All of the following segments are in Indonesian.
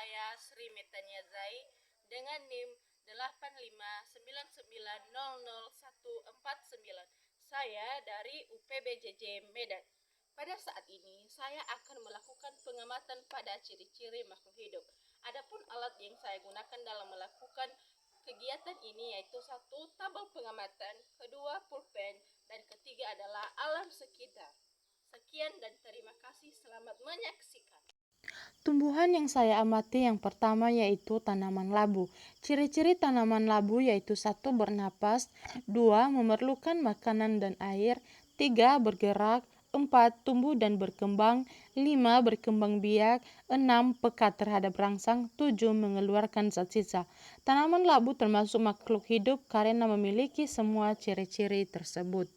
saya Sri Metania Zai dengan NIM 8599000149. Saya dari UPBJJ Medan. Pada saat ini saya akan melakukan pengamatan pada ciri-ciri makhluk hidup. Adapun alat yang saya gunakan dalam melakukan kegiatan ini yaitu satu, tabel pengamatan, kedua, pulpen, dan ketiga adalah alam sekitar. Sekian dan terima kasih, selamat menyaksikan. Tumbuhan yang saya amati yang pertama yaitu tanaman labu. Ciri-ciri tanaman labu yaitu 1. Bernapas, 2. Memerlukan makanan dan air, 3. Bergerak, 4. Tumbuh dan berkembang, 5. Berkembang biak, 6. Peka terhadap rangsang, 7. Mengeluarkan zat sisa. Tanaman labu termasuk makhluk hidup karena memiliki semua ciri-ciri tersebut.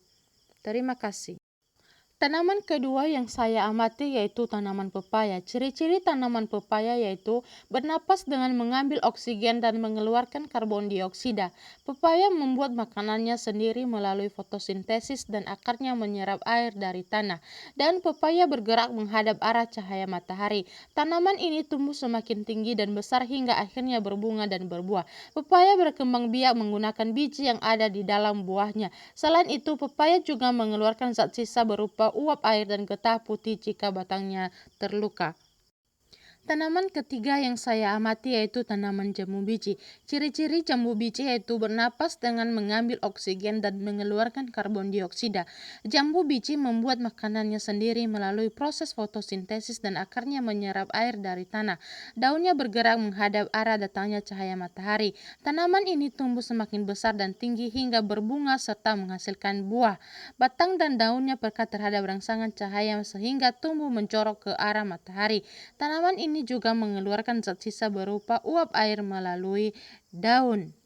Terima kasih. Tanaman kedua yang saya amati yaitu tanaman pepaya. Ciri-ciri tanaman pepaya yaitu bernapas dengan mengambil oksigen dan mengeluarkan karbon dioksida. Pepaya membuat makanannya sendiri melalui fotosintesis dan akarnya menyerap air dari tanah. Dan pepaya bergerak menghadap arah cahaya matahari. Tanaman ini tumbuh semakin tinggi dan besar hingga akhirnya berbunga dan berbuah. Pepaya berkembang biak menggunakan biji yang ada di dalam buahnya. Selain itu, pepaya juga mengeluarkan zat sisa berupa uap air dan getah putih jika batangnya terluka. Tanaman ketiga yang saya amati yaitu tanaman jambu biji. Ciri-ciri jambu biji yaitu bernapas dengan mengambil oksigen dan mengeluarkan karbon dioksida. Jambu biji membuat makanannya sendiri melalui proses fotosintesis dan akarnya menyerap air dari tanah. Daunnya bergerak menghadap arah datangnya cahaya matahari. Tanaman ini tumbuh semakin besar dan tinggi hingga berbunga serta menghasilkan buah. Batang dan daunnya peka terhadap rangsangan cahaya sehingga tumbuh mencorok ke arah matahari. Tanaman ini juga mengeluarkan zat sisa berupa uap air melalui daun.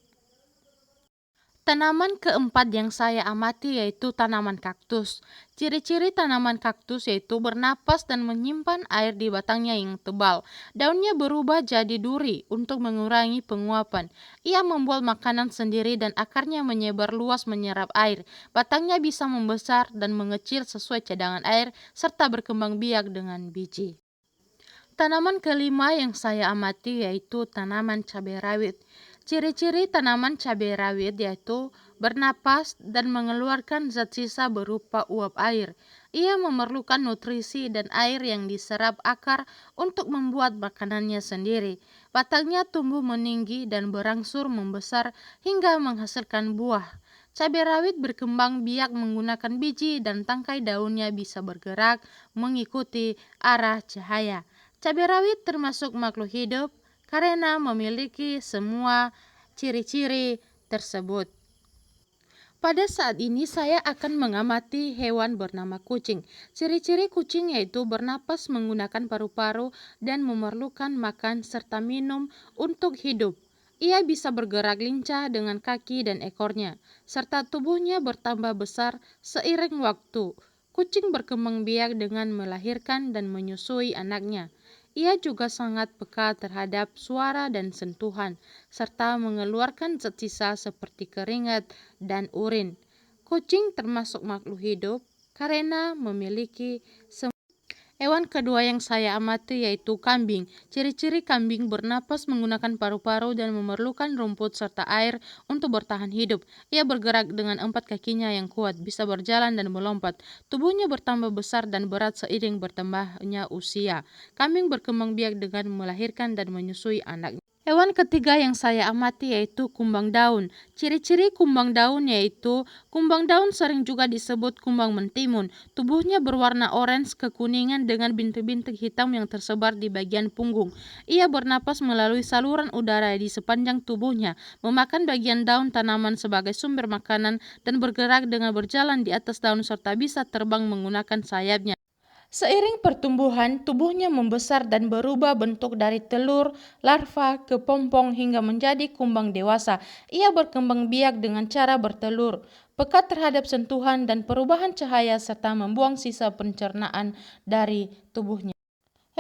Tanaman keempat yang saya amati yaitu tanaman kaktus. Ciri-ciri tanaman kaktus yaitu bernapas dan menyimpan air di batangnya yang tebal. Daunnya berubah jadi duri untuk mengurangi penguapan. Ia membuat makanan sendiri dan akarnya menyebar luas menyerap air. Batangnya bisa membesar dan mengecil sesuai cadangan air serta berkembang biak dengan biji. Tanaman kelima yang saya amati yaitu tanaman cabai rawit. Ciri-ciri tanaman cabai rawit yaitu bernapas dan mengeluarkan zat sisa berupa uap air. Ia memerlukan nutrisi dan air yang diserap akar untuk membuat makanannya sendiri. Batangnya tumbuh meninggi dan berangsur membesar hingga menghasilkan buah. Cabai rawit berkembang biak menggunakan biji dan tangkai daunnya bisa bergerak mengikuti arah cahaya. Cabai rawit termasuk makhluk hidup karena memiliki semua ciri-ciri tersebut. Pada saat ini saya akan mengamati hewan bernama kucing. Ciri-ciri kucing yaitu bernapas menggunakan paru-paru dan memerlukan makan serta minum untuk hidup. Ia bisa bergerak lincah dengan kaki dan ekornya, serta tubuhnya bertambah besar seiring waktu. Kucing berkembang biak dengan melahirkan dan menyusui anaknya. Ia juga sangat peka terhadap suara dan sentuhan, serta mengeluarkan zat sisa seperti keringat dan urin. Kucing termasuk makhluk hidup karena memiliki Hewan kedua yang saya amati yaitu kambing. Ciri-ciri kambing bernapas menggunakan paru-paru dan memerlukan rumput serta air untuk bertahan hidup. Ia bergerak dengan 4 kakinya yang kuat, bisa berjalan dan melompat. Tubuhnya bertambah besar dan berat seiring bertambahnya usia. Kambing berkembang biak dengan melahirkan dan menyusui anaknya. Hewan ketiga yang saya amati yaitu kumbang daun. Ciri-ciri kumbang daun yaitu kumbang daun sering juga disebut kumbang mentimun. Tubuhnya berwarna orange kekuningan dengan bintik-bintik hitam yang tersebar di bagian punggung. Ia bernapas melalui saluran udara di sepanjang tubuhnya, memakan bagian daun tanaman sebagai sumber makanan dan bergerak dengan berjalan di atas daun serta bisa terbang menggunakan sayapnya. Seiring pertumbuhan, tubuhnya membesar dan berubah bentuk dari telur, larva, ke pompong hingga menjadi kumbang dewasa. Ia berkembang biak dengan cara bertelur, peka terhadap sentuhan dan perubahan cahaya serta membuang sisa pencernaan dari tubuhnya.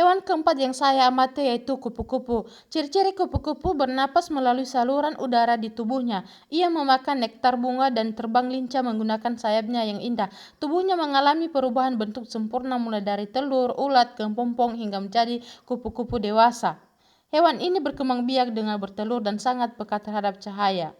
Hewan keempat yang saya amati yaitu kupu-kupu. Ciri-ciri kupu-kupu bernapas melalui saluran udara di tubuhnya. Ia memakan nektar bunga dan terbang lincah menggunakan sayapnya yang indah. Tubuhnya mengalami perubahan bentuk sempurna mulai dari telur, ulat, kepompong hingga menjadi kupu-kupu dewasa. Hewan ini berkembang biak dengan bertelur dan sangat peka terhadap cahaya.